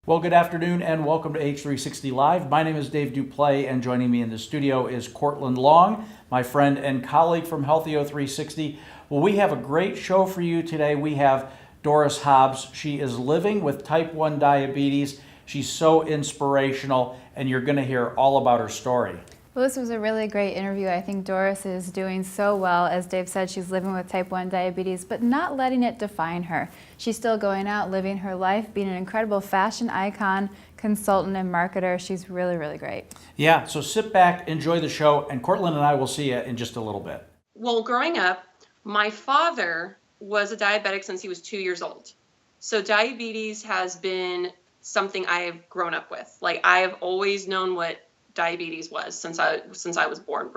Well, good afternoon and welcome to H360 Live. My name is Dave Duplay, and joining me in the studio is Cortland Long, my friend and colleague from Healthio360. Well, we have a great show for you today. We have Doris Hobbs. She is living with type 1 diabetes. She's so inspirational, and you're going to hear all about her story. Well, this was a really great interview. I think Doris is doing so well. As Dave said, she's living with type 1 diabetes, but not letting it define her. She's still going out, living her life, being an incredible fashion icon, consultant, and marketer. She's really, really great. Yeah, so sit back, enjoy the show, and Cortland and I will see you in just a little bit. Well, growing up, my father was a diabetic since he was 2 years old. So diabetes has been something I've grown up with. Like, I have always known what diabetes was since I was born,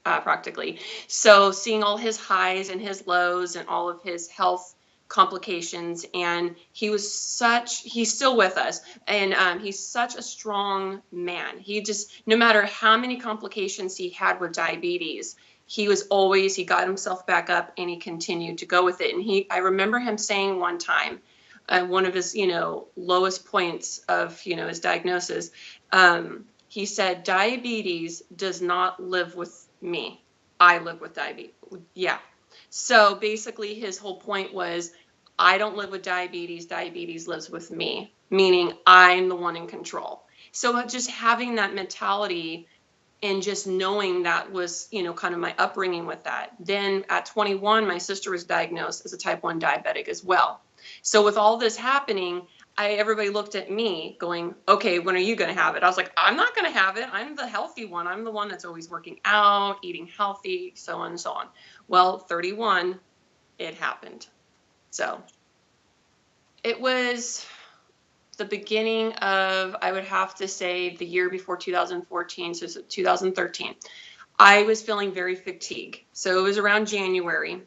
practically. So seeing all his highs and his lows and all of his health complications, and he's still with us, and he's such a strong man. He just, no matter how many complications he had with diabetes, he got himself back up and he continued to go with it. And I remember him saying one time, one of his, lowest points of, his diagnosis, he said, diabetes does not live with me. I live with diabetes. Yeah. So basically his whole point was, I don't live with diabetes. Diabetes lives with me, meaning I'm the one in control. So just having that mentality and just knowing that was, kind of my upbringing with that. Then at 21, my sister was diagnosed as a type 1 diabetic as well. So with all this happening, everybody looked at me going, okay, when are you going to have it? I was like, I'm not going to have it. I'm the healthy one. I'm the one that's always working out, eating healthy, so on and so on. Well, 31, it happened. So it was the beginning of, I would have to say, the year before 2014, so 2013. I was feeling very fatigued. So it was around January.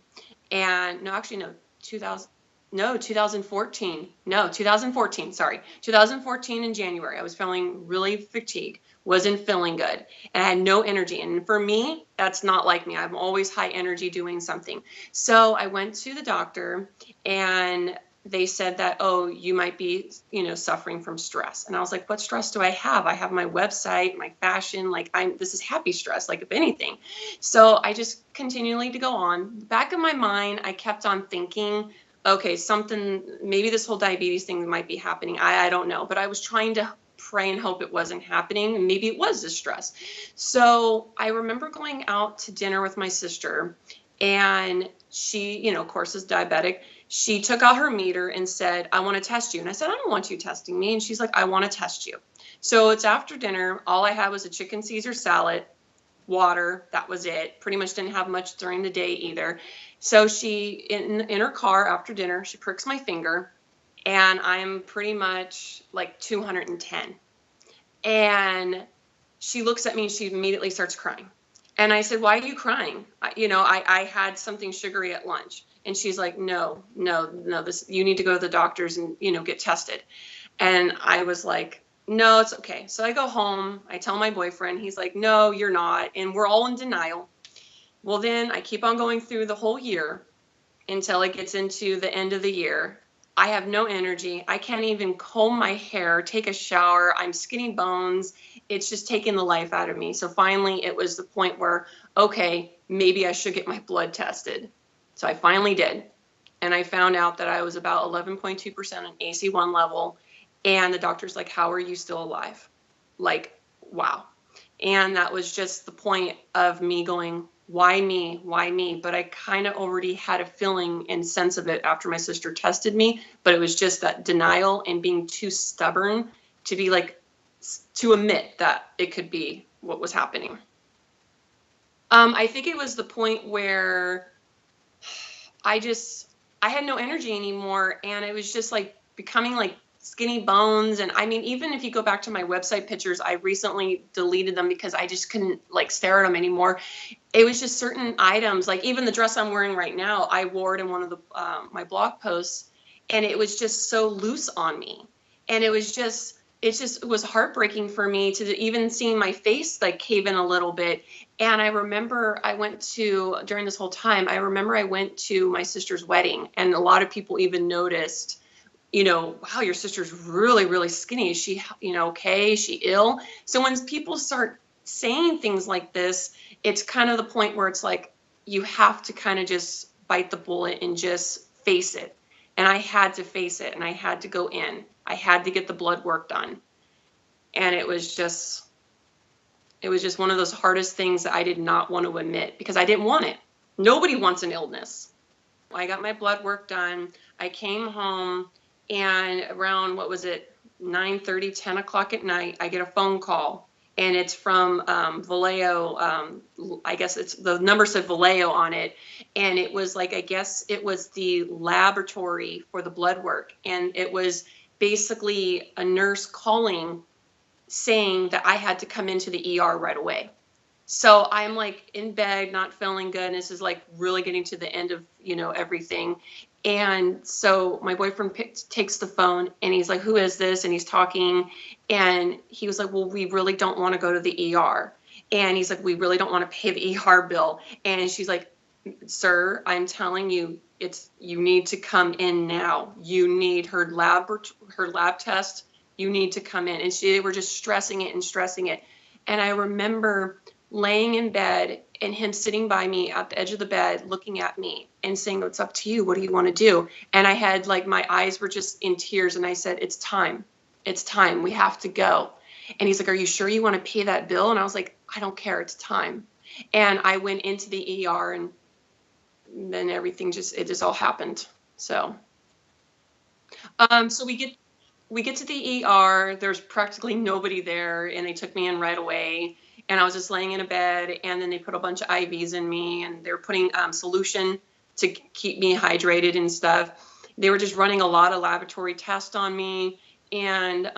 And 2014 in January. I was feeling really fatigued, wasn't feeling good, and I had no energy. And for me, that's not like me. I'm always high energy doing something. So I went to the doctor, and they said that, oh, you might be, suffering from stress. And I was like, what stress do I have? I have my website, my fashion, this is happy stress, like if anything. So I just continually to go on. Back in my mind, I kept on thinking, okay, maybe this whole diabetes thing might be happening. I don't know, but I was trying to pray and hope it wasn't happening. And maybe it was the stress. So I remember going out to dinner with my sister, and she, of course, is diabetic. She took out her meter and said, I want to test you. And I said, I don't want you testing me. And she's like, I want to test you. So it's after dinner. All I had was a chicken Caesar salad, water. That was it. Pretty much didn't have much during the day either. So she, in her car after dinner, she pricks my finger, and I'm pretty much like 210. And she looks at me and she immediately starts crying. And I said, why are you crying? I had something sugary at lunch. And she's like, no, you need to go to the doctors and, get tested. And I was like, no, it's okay. So I go home, I tell my boyfriend, he's like, no, you're not. And we're all in denial. Well, then I keep on going through the whole year until it gets into the end of the year. I have no energy. I can't even comb my hair, take a shower. I'm skinny bones. It's just taking the life out of me. So finally, it was the point where, okay, maybe I should get my blood tested. So I finally did. And I found out that I was about 11.2% on AC1 level. And the doctor's like, how are you still alive? Like, wow. And that was just the point of me going, why me? Why me? But I kind of already had a feeling and sense of it after my sister tested me. But it was just that denial and being too stubborn to admit that it could be what was happening. I think it was the point where I had no energy anymore, and it was just like becoming like skinny bones. And I mean, even if you go back to my website pictures, I recently deleted them because I just couldn't stare at them anymore. It was just certain items, like even the dress I'm wearing right now, I wore it in one of the my blog posts, and it was just so loose on me. And it was heartbreaking for me to even see my face cave in a little bit. And I remember during this whole time, I went to my sister's wedding, and a lot of people even noticed wow, your sister's really, really skinny. Is she, okay? Is she ill? So when people start saying things like this, it's kind of the point where it's like, you have to kind of just bite the bullet and just face it. And I had to face it, and I had to go in. I had to get the blood work done. And it was just one of those hardest things that I did not want to admit, because I didn't want it. Nobody wants an illness. I got my blood work done. I came home, and around, 9:30, 10 o'clock at night, I get a phone call, and it's from Vallejo. I guess the number said Vallejo on it, and it was like, I guess it was the laboratory for the blood work, and it was basically a nurse calling, saying that I had to come into the ER right away. So I'm like in bed, not feeling good. And this is like really getting to the end of, everything. And so my boyfriend takes the phone, and he's like, who is this? And he's talking, and he was like, well, we really don't want to go to the ER. And he's like, we really don't want to pay the ER bill. And she's like, sir, I'm telling you, you need to come in now. You need her lab test. You need to come in. And they were just stressing it. And I remember laying in bed and him sitting by me at the edge of the bed, looking at me and saying, it's up to you. What do you want to do? And I had my eyes were just in tears. And I said, it's time. It's time. We have to go. And he's like, are you sure you want to pay that bill? And I was like, I don't care. It's time. And I went into the ER, and then everything it just all happened. So, so we get to the ER. There's practically nobody there, and they took me in right away. And I was just laying in a bed, and then they put a bunch of IVs in me, and they were putting solution to keep me hydrated and stuff. They were just running a lot of laboratory tests on me, and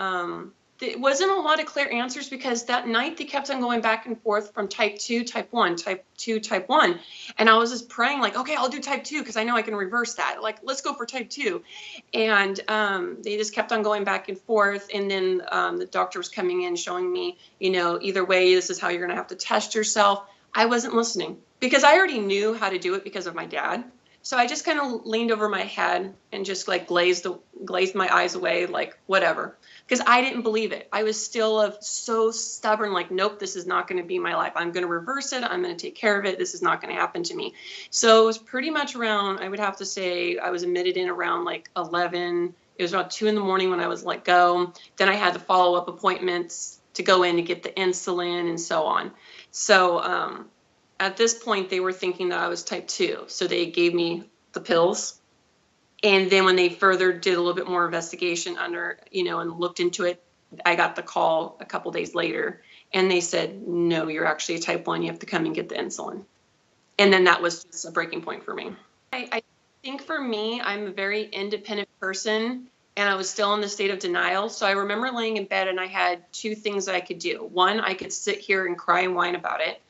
it wasn't a lot of clear answers, because that night they kept on going back and forth from type 2, type 1, type 2, type 1. And I was just praying like, okay, I'll do type 2 because I know I can reverse that. Like, let's go for type 2. And they just kept on going back and forth. And then the doctor was coming in showing me, either way, this is how you're going to have to test yourself. I wasn't listening, because I already knew how to do it because of my dad. So I just kind of leaned over my head and just like glazed my eyes away, like whatever, because I didn't believe it. I was still so stubborn, like, nope, this is not going to be my life. I'm going to reverse it. I'm going to take care of it. This is not going to happen to me. So it was pretty much around, I would have to say, I was admitted in around like 11. It was about 2 a.m. when I was let go. Then I had the follow-up appointments to go in to get the insulin and so on. So, at this point, they were thinking that I was type 2. So they gave me the pills. And then when they further did a little bit more investigation and looked into it, I got the call a couple days later. And they said, no, you're actually a type 1. You have to come and get the insulin. And then that was just a breaking point for me. I think for me, I'm a very independent person. And I was still in the state of denial. So I remember laying in bed, and I had 2 things that I could do. One, I could sit here and cry and whine about it.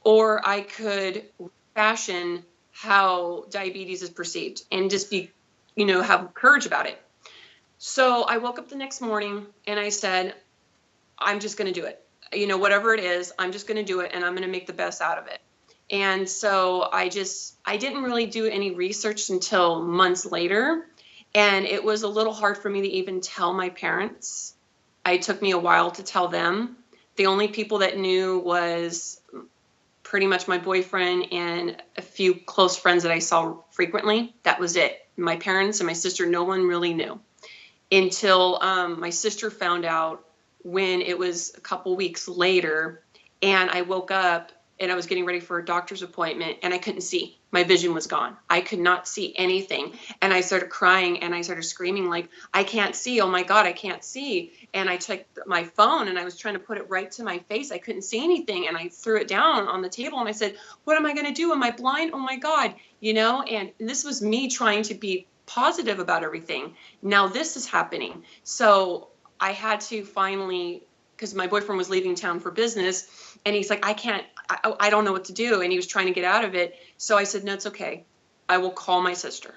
Or I could fashion how diabetes is perceived and just be, have courage about it. So I woke up the next morning, and I said, I'm just going to do it. Whatever it is, I'm just going to do it, and I'm going to make the best out of it. And so I didn't really do any research until months later. And it was a little hard for me to even tell my parents. It took me a while to tell them. The only people that knew was pretty much my boyfriend and a few close friends that I saw frequently. That was it. My parents and my sister, no one really knew until my sister found out when it was a couple weeks later, and I woke up and I was getting ready for a doctor's appointment, and I couldn't see. My vision was gone. I could not see anything. And I started crying, and I started screaming like, I can't see. Oh my God, I can't see. And I checked my phone, and I was trying to put it right to my face. I couldn't see anything. And I threw it down on the table, and I said, what am I going to do? Am I blind? Oh my God. And this was me trying to be positive about everything. Now this is happening. So I had to finally, because my boyfriend was leaving town for business, and he's like, I don't know what to do. And he was trying to get out of it. So I said, no, it's okay. I will call my sister.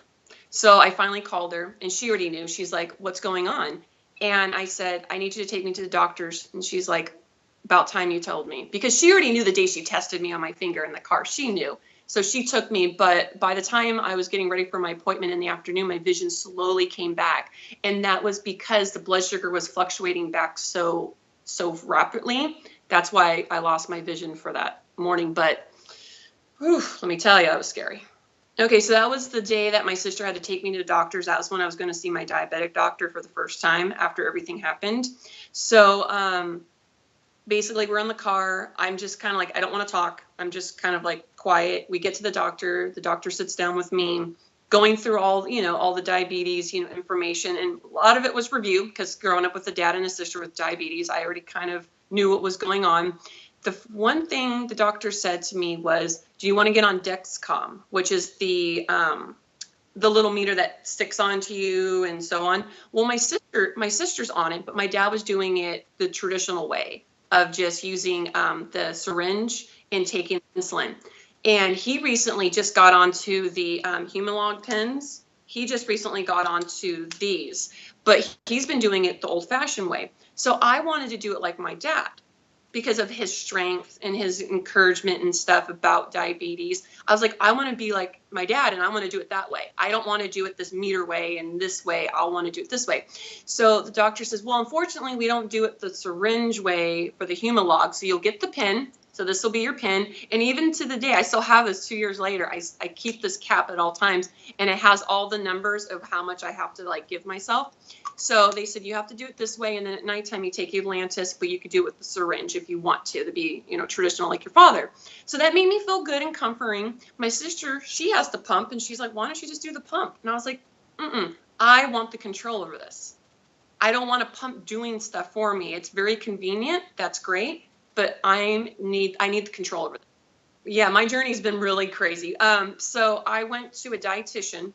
So I finally called her, and she already knew. She's like, what's going on? And I said, I need you to take me to the doctors. And she's like, about time you told me. Because she already knew the day she tested me on my finger in the car. She knew. So she took me, but by the time I was getting ready for my appointment in the afternoon, my vision slowly came back. And that was because the blood sugar was fluctuating back so rapidly. That's why I lost my vision for that morning. But whew, let me tell you, that was scary. Okay, so that was the day that my sister had to take me to the doctor's. That was when I was going to see my diabetic doctor for the first time after everything happened. So basically, we're in the car. I'm just kind of like, I don't want to talk. I'm just kind of like quiet. We get to the doctor. The doctor sits down with me, going through all, all the diabetes, information. And a lot of it was review, because growing up with a dad and a sister with diabetes, I already kind of knew what was going on. The one thing the doctor said to me was, do you want to get on Dexcom, which is the little meter that sticks onto you and so on. Well, my sister's on it, but my dad was doing it the traditional way of just using the syringe and taking insulin. And he recently just got onto the Humalog pens. He just recently got onto these, but he's been doing it the old-fashioned way. So I wanted to do it like my dad, because of his strength and his encouragement and stuff about diabetes. I was like, I want to be like my dad, and I want to do it that way. I don't want to do it this meter way and this way. I want to do it this way. So the doctor says, well, unfortunately, we don't do it the syringe way for the Humalog. So you'll get the pen. So this will be your pen. And even to the day, I still have this 2 years later. I keep this cap at all times, and it has all the numbers of how much I have to give myself. So they said, you have to do it this way. And then at nighttime, you take Atlantis, but you could do it with the syringe if you want to be, traditional like your father. So that made me feel good and comforting. My sister, she has the pump, and she's like, why don't you just do the pump? And I was like, I want the control over this. I don't want a pump doing stuff for me. It's very convenient. That's great. But I need the control over it. Yeah, my journey's been really crazy. So I went to a dietitian.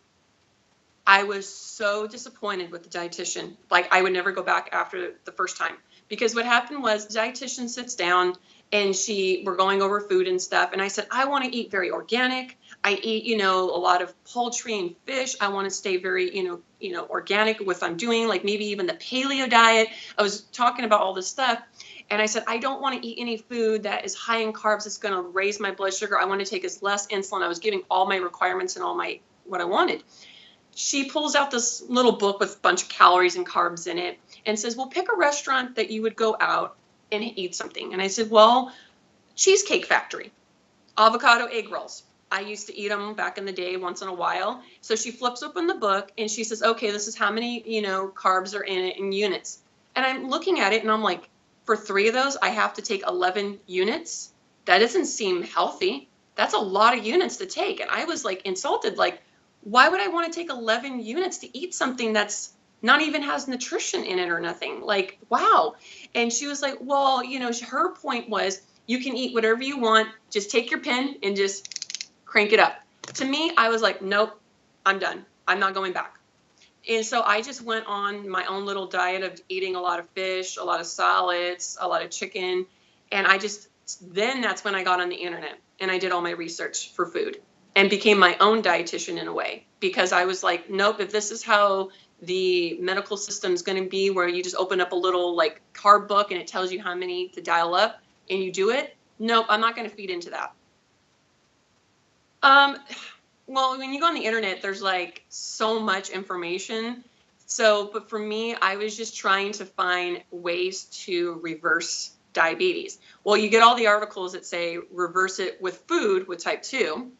I was so disappointed with the dietitian. I would never go back after the first time, because what happened was the dietitian sits down and we're going over food and stuff. And I said, I want to eat very organic. I eat, a lot of poultry and fish. I want to stay very, organic with what I'm doing, maybe even the paleo diet. I was talking about all this stuff. And I said, I don't want to eat any food that is high in carbs. It's going to raise my blood sugar. I want to take as less insulin. I was giving all my requirements and what I wanted. She pulls out this little book with a bunch of calories and carbs in it and says, well, pick a restaurant that you would go out and eat something. And I said, well, Cheesecake Factory, avocado egg rolls. I used to eat them back in the day once in a while. So she flips open the book and she says, okay, this is how many, carbs are in it in units. And I'm looking at it and I'm like, for 3 of those, I have to take 11 units. That doesn't seem healthy. That's a lot of units to take. And I was insulted, why would I want to take 11 units to eat something that's not even has nutrition in it or nothing? Wow. And she was like, well, her point was, you can eat whatever you want. Just take your pen and just crank it up. To me, I was like, nope, I'm done. I'm not going back. And so I just went on my own little diet of eating a lot of fish, a lot of salads, a lot of chicken. And then that's when I got on the internet and I did all my research for food and became my own dietitian in a way, because I was like, nope, if this is how the medical system is going to be, where you just open up a little carb book and it tells you how many to dial up and you do it, nope, I'm not going to feed into that. Well, when you go on the internet, there's so much information. But for me, I was just trying to find ways to reverse diabetes. Well, you get all the articles that say reverse it with food with type 2.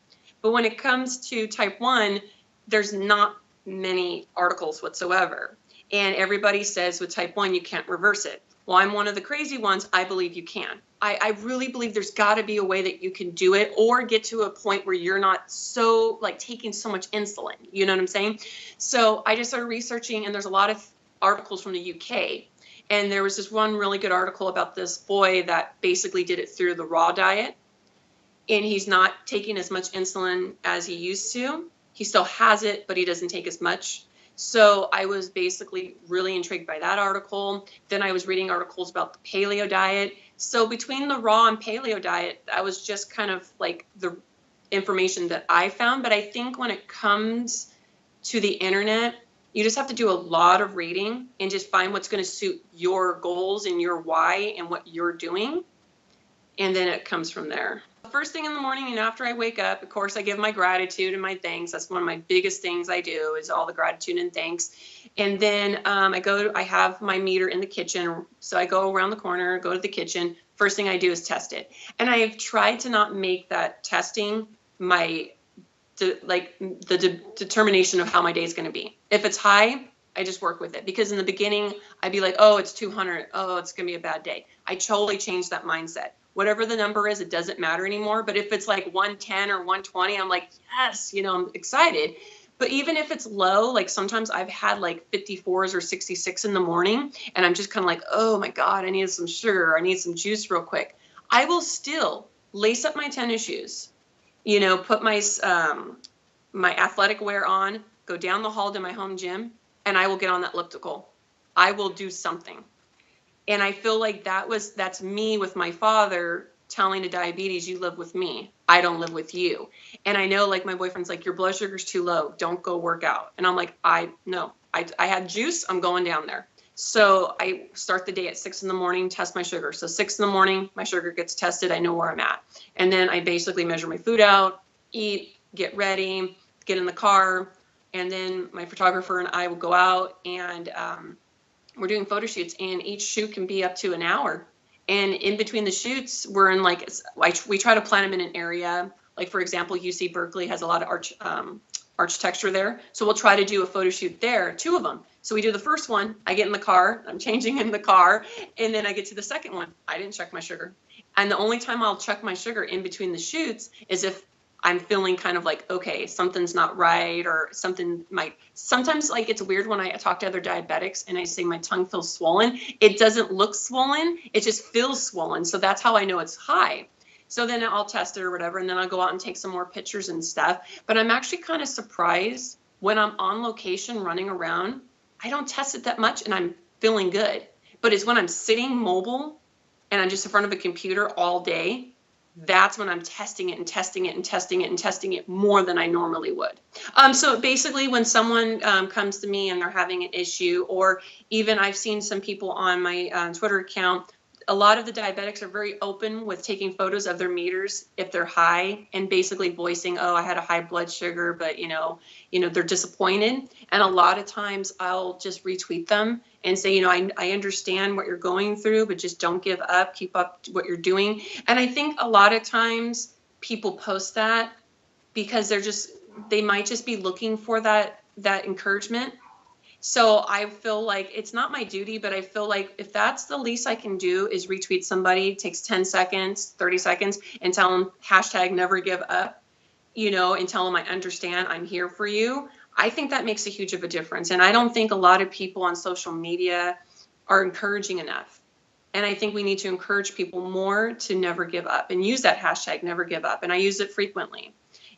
But when it comes to type 1, there's not many articles whatsoever. And everybody says with type 1, you can't reverse it. Well, I'm one of the crazy ones. I believe you can. I really believe there's got to be a way that you can do it, or get to a point where you're not so taking so much insulin. You know what I'm saying? So I just started researching, and there's a lot of articles from the UK. And there was this one really good article about this boy that basically did it through the raw diet. And he's not taking as much insulin as he used to. He still has it, but he doesn't take as much. So I was basically really intrigued by that article. Then I was reading articles about the paleo diet. So between the raw and paleo diet, that was just kind of the information that I found. But I think when it comes to the internet, you just have to do a lot of reading and just find what's going to suit your goals and your why and what you're doing. And then it comes from there. first thing in the morning, after I wake up, of course, I give my gratitude and my thanks. That's one of my biggest things I do, is all the gratitude and thanks. And then I have my meter in the kitchen. So I go around the corner, go to the kitchen. First thing I do is test it. And I have tried to not make that testing the determination of how my day is going to be. If it's high, I just work with it, because in the beginning I'd be like, oh, it's 200. Oh, it's going to be a bad day. I totally changed that mindset. Whatever the number is, it doesn't matter anymore. But if it's like 110 or 120, I'm like, yes, I'm excited. But even if it's low, like sometimes I've had like 54s or 66 in the morning, and I'm just kind of like, oh my God, I need some sugar. I need some juice real quick. I will still lace up my tennis shoes, put my athletic wear on, go down the hall to my home gym, and I will get on that elliptical. I will do something. And I feel like that's me with my father telling to diabetes, you live with me. I don't live with you. And I know, like, my boyfriend's like, your blood sugar's too low. Don't go work out. And I'm like, I had juice. I'm going down there. So I start the day at 6 in the morning, test my sugar. So 6 in the morning, my sugar gets tested. I know where I'm at. And then I basically measure my food out, eat, get ready, get in the car. And then my photographer and I will go out, and we're doing photo shoots, and each shoot can be up to an hour. And in between the shoots, we're in we try to plan them in an area. Like, for example, UC Berkeley has a lot of architecture there. So we'll try to do a photo shoot there, 2 of them. So we do the first one, I get in the car, I'm changing in the car, and then I get to the second one. I didn't check my sugar. And the only time I'll check my sugar in between the shoots is if I'm feeling kind of like, okay, something's not right, or sometimes, like, it's weird when I talk to other diabetics and I say my tongue feels swollen. It doesn't look swollen. It just feels swollen. So that's how I know it's high. So then I'll test it or whatever, and then I'll go out and take some more pictures and stuff. But I'm actually kind of surprised when I'm on location running around, I don't test it that much and I'm feeling good. But it's when I'm sitting mobile and I'm just in front of a computer all day, that's when I'm testing it and testing it and testing it and testing it more than I normally would. So basically, when someone comes to me and they're having an issue, or even I've seen some people on my Twitter account, a lot of the diabetics are very open with taking photos of their meters if they're high, and basically voicing, oh, I had a high blood sugar, but they're disappointed. And a lot of times I'll just retweet them and say, I understand what you're going through, but just don't give up, keep up what you're doing. And I think a lot of times people post that because they might just be looking for that encouragement. So I feel like it's not my duty, but I feel like if that's the least I can do is retweet somebody, it takes 10 seconds, 30 seconds, and tell them #never give up, and tell them I understand, I'm here for you. I think that makes a huge of a difference. And I don't think a lot of people on social media are encouraging enough. And I think we need to encourage people more to never give up, and use that #never give up. And I use it frequently.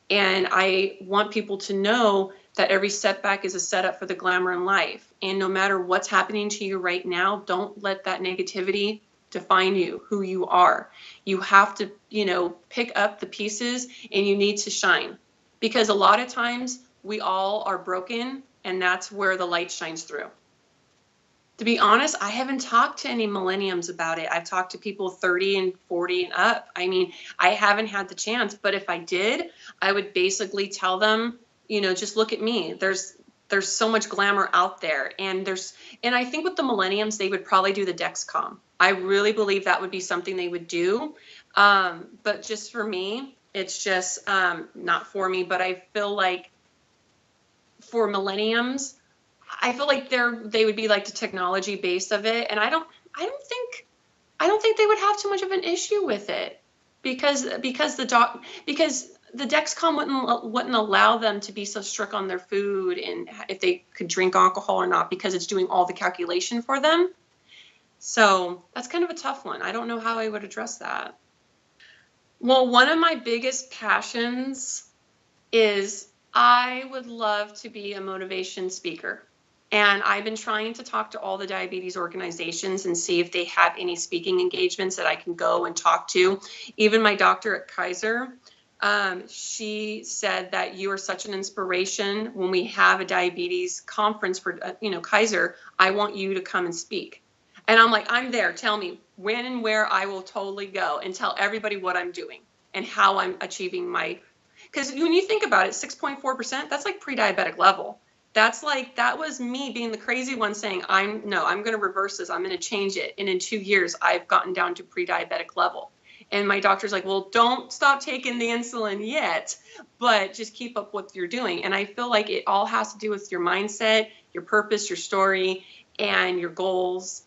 And I want people to know that every setback is a setup for the glamour in life. And no matter what's happening to you right now, don't let that negativity define you, who you are. You have to, pick up the pieces, and you need to shine. Because a lot of times we all are broken, and that's where the light shines through. To be honest, I haven't talked to any millenniums about it. I've talked to people 30 and 40 and up. I mean, I haven't had the chance, but if I did, I would basically tell them, just look at me. There's so much glamour out there. And I think with the millenniums, they would probably do the Dexcom. I really believe that would be something they would do. But just for me, it's just not for me. But I feel like for millenniums, I feel like they would be like the technology base of it. And I don't think they would have too much of an issue with it, because the Dexcom wouldn't allow them to be so strict on their food and if they could drink alcohol or not, because it's doing all the calculation for them. So that's kind of a tough one. I don't know how I would address that. Well, one of my biggest passions is I would love to be a motivation speaker. And I've been trying to talk to all the diabetes organizations and see if they have any speaking engagements that I can go and talk to. Even my doctor at Kaiser, she said that you are such an inspiration. When we have a diabetes conference for, Kaiser, I want you to come and speak. And I'm like, I'm there. Tell me when and where. I will totally go and tell everybody what I'm doing. and how I'm achieving because when you think about it, 6.4%, that's like pre-diabetic level. That's like, that was me being the crazy one saying, I'm going to reverse this. I'm going to change it. And in 2 years, I've gotten down to pre-diabetic level. And my doctor's like, well, don't stop taking the insulin yet, but just keep up what you're doing. And I feel like it all has to do with your mindset, your purpose, your story, and your goals,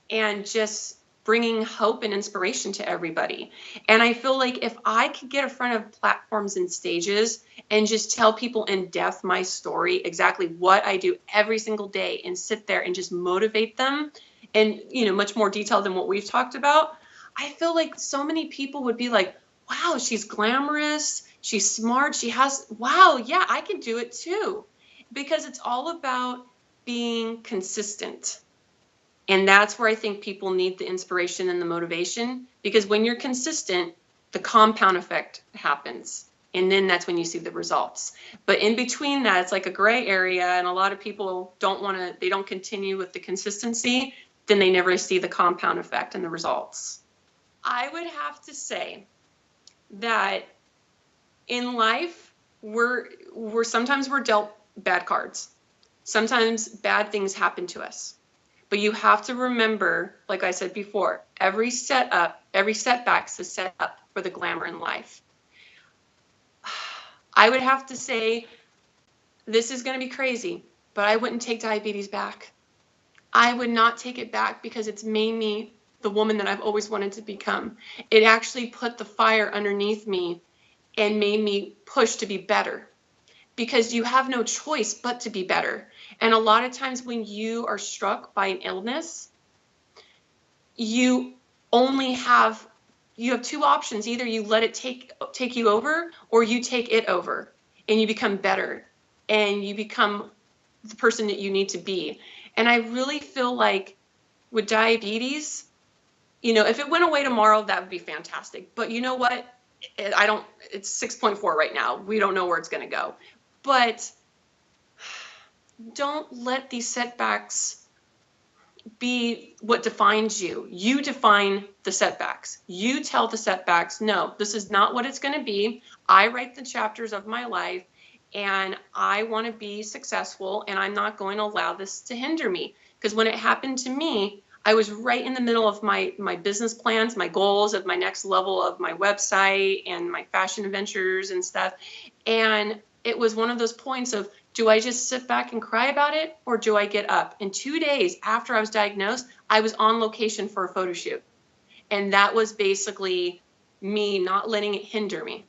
and just bringing hope and inspiration to everybody. And I feel like if I could get in front of platforms and stages and just tell people in depth my story, exactly what I do every single day, and sit there and just motivate them in, much more detail than what we've talked about, I feel like so many people would be like, wow, she's glamorous, she's smart, wow, yeah, I can do it too. Because it's all about being consistent. And that's where I think people need the inspiration and the motivation, because when you're consistent, the compound effect happens. And then that's when you see the results. But in between that, it's like a gray area, and a lot of people they don't continue with the consistency, then they never see the compound effect and the results. I would have to say that in life, sometimes we're dealt bad cards. Sometimes bad things happen to us. But you have to remember, like I said before, every setback's a setup for the glamour in life. I would have to say, this is going to be crazy, but I wouldn't take diabetes back. I would not take it back, because it's made me the woman that I've always wanted to become. It actually put the fire underneath me and made me push to be better, because you have no choice but to be better. And a lot of times when you are struck by an illness, you have two options. Either you let it take you over, or you take it over, and you become better, and you become the person that you need to be. And I really feel like with diabetes, if it went away tomorrow, that would be fantastic. But you know what? It's 6.4 right now. We don't know where it's going to go. But don't let these setbacks be what defines you. You define the setbacks. You tell the setbacks, no, this is not what it's going to be. I write the chapters of my life, and I want to be successful, and I'm not going to allow this to hinder me. Because when it happened to me, I was right in the middle of my business plans, my goals of my next level of my website and my fashion adventures and stuff. And it was one of those points of, do I just sit back and cry about it, or do I get up? And 2 days after I was diagnosed, I was on location for a photo shoot. And that was basically me not letting it hinder me.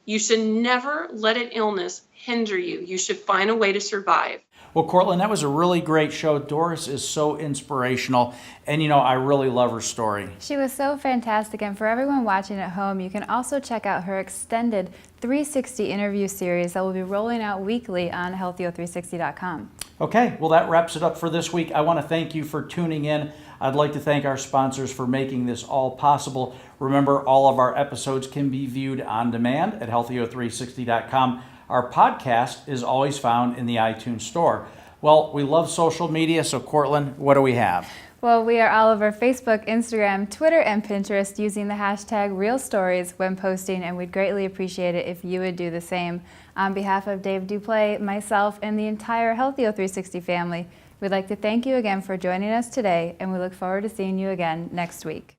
You should never let an illness hinder you. You should find a way to survive. Well, Cortland, that was a really great show. Doris is so inspirational, and I really love her story. She was so fantastic, and for everyone watching at home, you can also check out her extended 360 interview series that will be rolling out weekly on healthyo360.com. Okay, well, that wraps it up for this week. I want to thank you for tuning in. I'd like to thank our sponsors for making this all possible. Remember, all of our episodes can be viewed on demand at healthyo360.com. Our podcast is always found in the iTunes store. Well, we love social media, so Cortland, what do we have? Well, we are all over Facebook, Instagram, Twitter, and Pinterest using the hashtag #RealStories when posting, and we'd greatly appreciate it if you would do the same. On behalf of Dave Duplay, myself, and the entire Healthyo360 family, we'd like to thank you again for joining us today, and we look forward to seeing you again next week.